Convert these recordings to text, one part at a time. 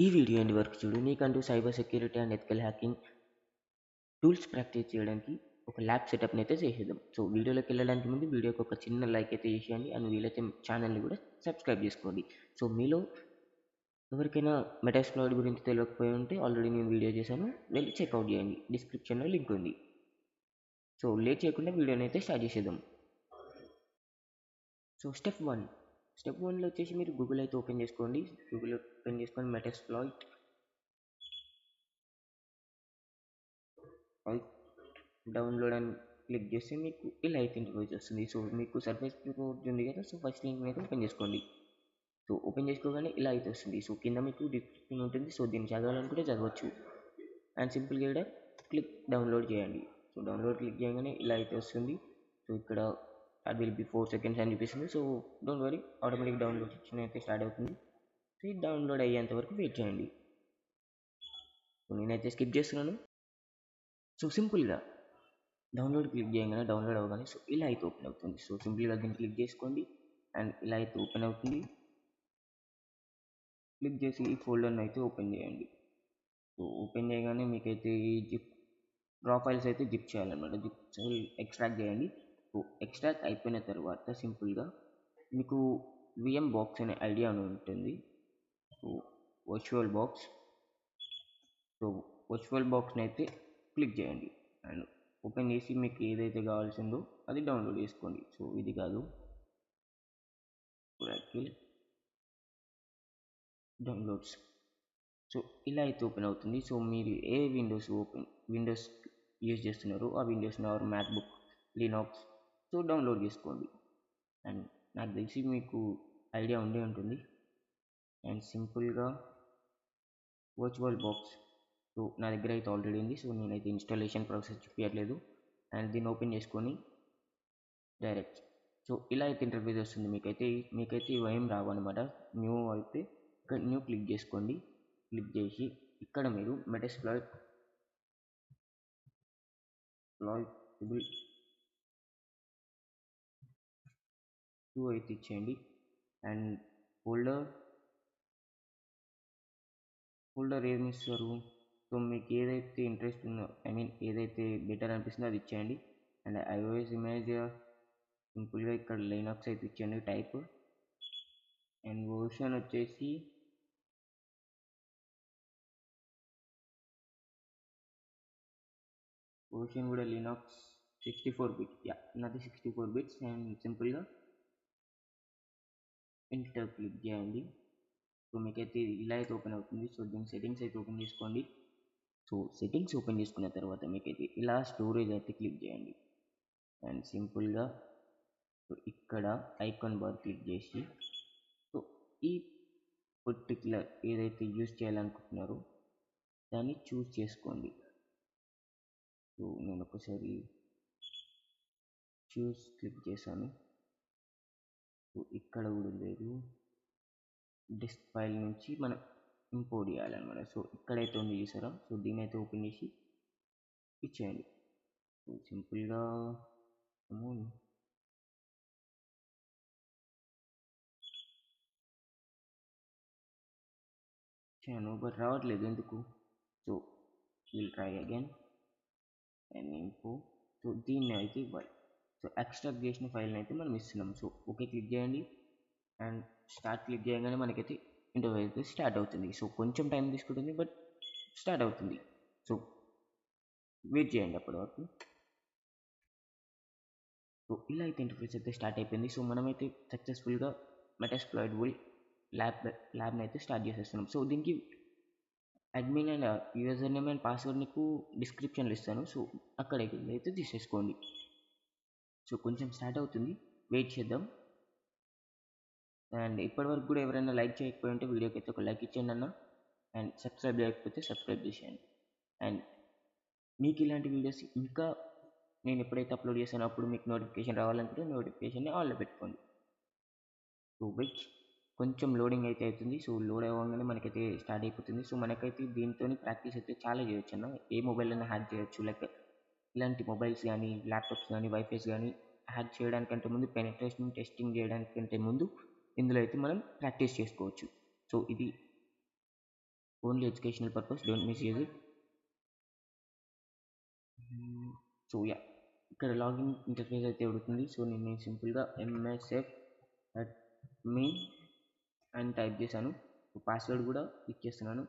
ఈ video end వరకు చూడు. నీకంటూ cyber security and ethical hacking tools practice చేయడానికి ఒక ల్యాబ్ సెటప్ని అయితే చేసేద్దాం. సో వీడియోలోకి వెళ్ళడానికి ముందు వీడియోకి ఒక చిన్న లైక్ అయితే చేసేయండి అండ్ వీలైతే ఛానల్ని కూడా సబ్స్క్రైబ్ చేసుకోండి. సో మీలో ఎవరికైనా మెటాస్ప్లాయిడ్ గురించి తెలియకపోయి ఉంటే ఆల్రెడీ నేను వీడియో చేశాను, వెళ్ళి చెక్అవుట్ చేయండి. డిస్క్రిప్షన్లో లింక్ ఉంది. సో లేట్ చేయకుండా వీడియోని అయితే స్టార్ట్ చేసేద్దాం. సో స్టెప్ వన్లో వచ్చేసి మీరు గూగుల్ అయితే ఓపెన్ చేసుకోండి. గూగుల్ ఓపెన్ చేసుకొని మెటాస్ప్లాయిట్ డౌన్లోడ్ అని క్లిక్ చేస్తే మీకు ఇలా అయితే ఇంటర్ఫేస్ వస్తుంది. సో మీకు సర్ఫేస్ కోడ్ ఉంది కదా, సో ఫస్ట్ లింక్ అయితే ఓపెన్ చేసుకోండి. సో ఓపెన్ చేసుకోగానే ఇలా అయితే వస్తుంది. సో కింద మీకు డిస్క్రిప్షన్ ఉంటుంది. సో దీన్ని చదవాలనుకుంటే చదవచ్చు అండ్ సింపుల్గా ఇక్కడ క్లిక్ డౌన్లోడ్ చేయండి. సో డౌన్లోడ్ క్లిక్ చేయగానే ఇలా అయితే వస్తుంది. సో ఇక్కడ అది విల్ బి 4 seconds అని చూపిస్తుంది. So don't worry, automatic download అయితే స్టార్ట్ అవుతుంది. సో ఇది డౌన్లోడ్ అయ్యేంత వరకు వెయిట్ చేయండి. సో నేనైతే స్కిప్ చేస్తున్నాను. సో సింపుల్గా డౌన్లోడ్ క్లిక్ చేయగానే డౌన్లోడ్ అవ్వగానే సో ఇలా అయితే ఓపెన్ అవుతుంది. సో సింపుల్గా దీన్ని క్లిక్ చేసుకోండి అండ్ ఇలా అయితే ఓపెన్ అవుతుంది. క్లిక్ చేసి ఈ ఫోల్డర్ని అయితే ఓపెన్ చేయండి. సో ఓపెన్ చేయగానే మీకైతే ఈ జిప్ డ్రా ఫైల్స్ అయితే జిప్ చేయాలన్నమాట. జిప్ ఎక్స్ట్రాక్ట్ చేయండి. సో ఎక్స్ట్రాక్ట్ అయిపోయిన తర్వాత సింపుల్గా మీకు విఎం బాక్స్ అనే ఐడియా అని ఉంటుంది. So virtual box so virtual బాక్స్ని అయితే క్లిక్ చేయండి అండ్ ఓపెన్ చేసి మీకు ఏదైతే కావాల్సిందో అది డౌన్లోడ్ చేసుకోండి. సో ఇది కాదు, డౌన్లోడ్స్. సో ఇలా అయితే ఓపెన్ అవుతుంది. సో మీరు ఏ విండోస్ యూజ్ చేస్తున్నారో ఆ విండోస్ని or MacBook, Linux so download చేసుకోండి. అండ్ నాకు తెలిసి మీకు ఐడియా ఉండే ఉంటుంది. అండ్ సింపుల్గా వర్చువల్ బాక్స్ సో నా దగ్గర అయితే ఆల్రెడీ ఉంది. సో నేనైతే ఇన్స్టాలేషన్ ప్రాసెస్ చూపించట్లేదు. అండ్ దీన్ని ఓపెన్ చేసుకొని డైరెక్ట్ సో ఇలా అయితే ఇంటర్ఫేస్ వస్తుంది. మీకైతే ఇవేం రావు అనమాట. న్యూ అయితే ఇక్కడ న్యూ క్లిక్ చేసుకోండి. క్లిక్ చేసి ఇక్కడ మీరు మెటాస్ప్లాయిట్ 2 అయితే ఇచ్చేయండి అండ్ ఫోల్డర్ ఏమి ఇస్తారు. సో మీకు ఏదైతే ఇంట్రెస్ట్ ఉందో, ఏదైతే బెటర్ అనిపిస్తుందో అది ఇచ్చేయండి. అండ్ ఐఓఎస్ ఇమేజ్ సింపుల్గా ఇక్కడ లైనాక్స్ అయితే ఇచ్చేయండి టైప్. అండ్ వర్షన్ వచ్చేసి కూడా లినాక్స్ 64 బిట్స్, నాది 64 బిట్స్. అండ్ సింపుల్గా ఎంటర్ క్లిక్ చేయండి. సో మీకైతే ఇలా అయితే ఓపెన్ అవుతుంది. సో దీని సెట్టింగ్స్ అయితే ఓపెన్ చేసుకోండి. సో సెట్టింగ్స్ ఓపెన్ చేసుకున్న తర్వాత మీకైతే ఇలా స్టోరేజ్ అయితే క్లిక్ చేయండి అండ్ సింపుల్గా సో ఇక్కడ ఐకాన్ బార్ క్లిక్ చేసి సో ఈ పర్టిక్యులర్ ఏదైతే యూజ్ చేయాలనుకుంటున్నారో దాన్ని చూస్ చేసుకోండి. సో నేను ఒకసారి చూస్ క్లిక్ చేశాను. సో ఇక్కడ కూడా లేదు, డిస్క్ ఫైల్ నుంచి మనం ఇంపోర్ట్ చేయాలన్నమాట. సో ఇక్కడైతే ఉంది చూసారా, సో దీన్ని అయితే ఓపెన్ చేసి ఇచ్చేయండి. సో సింపుల్గా ఇచ్చాను బట్ రావట్లేదు ఎందుకు. So will try again and ఇంపో. సో దీన్ని అయితే ఇవ్వాలి. సో ఎక్స్ట్రాక్ట్ చేసిన ఫైల్ని అయితే మనం ఇస్తున్నాం. సో ఓకే క్లిక్ చేయండి అండ్ స్టార్ట్ క్లిక్ చేయగానే మనకైతే ఇంటర్వ్యూ అయితే స్టార్ట్ అవుతుంది. సో కొంచెం టైం తీసుకుంటుంది బట్ స్టార్ట్ అవుతుంది. సో వెయిట్ చేయండి అప్పటి వరకు. సో ఇలా అయితే ఇంటర్ఫేస్ అయితే స్టార్ట్ అయిపోయింది. సో మనమైతే సక్సెస్ఫుల్గా మెటాస్ప్లాయిడ్ ల్యాబ్ని అయితే స్టార్ట్ చేసేస్తున్నాం. సో దీనికి admin and user name and password నీకు డిస్క్రిప్షన్లో ఇస్తాను. సో అక్కడ అయితే తీసేసుకోండి. సో కొంచెం స్టార్ట్ అవుతుంది, వెయిట్ చేద్దాం. అండ్ ఇప్పటివరకు కూడా ఎవరైనా లైక్ చేయకపోయి ఉంటే వీడియోకి అయితే ఒక లైక్ ఇచ్చేయండి అన్న. అండ్ సబ్స్క్రైబ్ చేయకపోతే సబ్స్క్రైబ్ చేసేయండి. అండ్ మీకు ఇలాంటి వీడియోస్ ఇంకా నేను ఎప్పుడైతే అప్లోడ్ చేశానో అప్పుడు మీకు నోటిఫికేషన్ రావాలనుకుంటే నోటిఫికేషన్ని ఆన్లో పెట్టుకోండి. సో వెయిట్, కొంచెం లోడింగ్ అయితే అవుతుంది. సో లోడ్ అవ్వగానే మనకైతే స్టార్ట్ అయిపోతుంది. సో మనకైతే దీంతో ప్రాక్టీస్ అయితే చాలా చేయొచ్చు అన్న. ఏ మొబైల్ అయినా హ్యాక్ చేయొచ్చు. లైక్ ఇలాంటి మొబైల్స్ కానీ, ల్యాప్టాప్స్ కానీ, వైఫైస్ కానీ హ్యాక్ చేయడానికంటే ముందు, పెనిట్రేషన్ టెస్టింగ్ చేయడానికంటే ముందు ఇందులో అయితే మనం ప్రాక్టీస్ చేసుకోవచ్చు. సో ఇది only educational purpose, don't misuse it. So yeah, ఇక్కడ లాగిన్ ఇంటర్ఫేస్ అయితే అడుగుతుంది. సో నేను సింపుల్గా msf@me అని టైప్ చేశాను. పాస్వర్డ్ కూడా ఇచ్చేస్తున్నాను.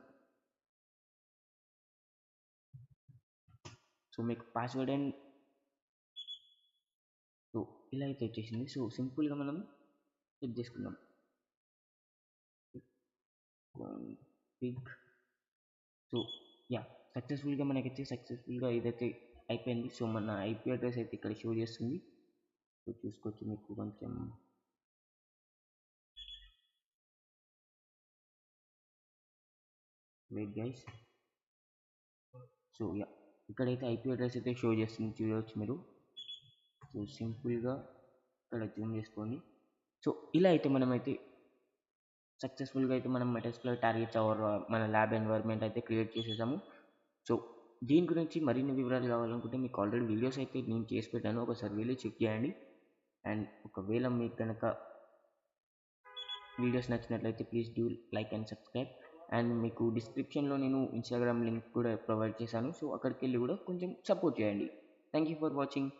సో మీకు పాస్వర్డ్ అండ్ సో ఇలా అయితే వచ్చేసింది. సో సింపుల్గా మనం సెట్ చేసుకుందాం. సో యా, సక్సెస్ఫుల్గా మనకైతే ఇదైతే అయిపోయింది. సో మన ఐపీ అడ్రస్ అయితే ఇక్కడ షో చేస్తుంది. సో చూసుకోవచ్చు, మీకు కొంచెం వెయిట్ గైస్. సో యా, ఇక్కడైతే ఐపీ అడ్రస్ అయితే షో చేస్తుంది, చూడవచ్చు మీరు. సో సింపుల్గా ఇక్కడ జూమ్ చేసుకోండి. సో ఇలా అయితే మనమైతే సక్సెస్ఫుల్గా అయితే మనం మెటాస్ప్లాయ్ టార్గెట్స్ అవర్ మన ల్యాబ్ ఎన్వైర్న్మెంట్ అయితే క్రియేట్ చేసేసాము. సో దీని గురించి మరిన్ని వివరాలు కావాలనుకుంటే మీకు ఆల్రెడీ వీడియోస్ అయితే నేను చేసి పెట్టాను, ఒకసారి వెళ్ళి చెక్ చేయండి. అండ్ ఒకవేళ మీకు కనుక వీడియోస్ నచ్చినట్లయితే please do like and subscribe. And మీకు డిస్క్రిప్షన్లో నేను ఇన్స్టాగ్రామ్ లింక్ కూడా ప్రొవైడ్ చేశాను. సో అక్కడికి వెళ్ళి కూడా కొంచెం సపోర్ట్ చేయండి. Thank you for watching.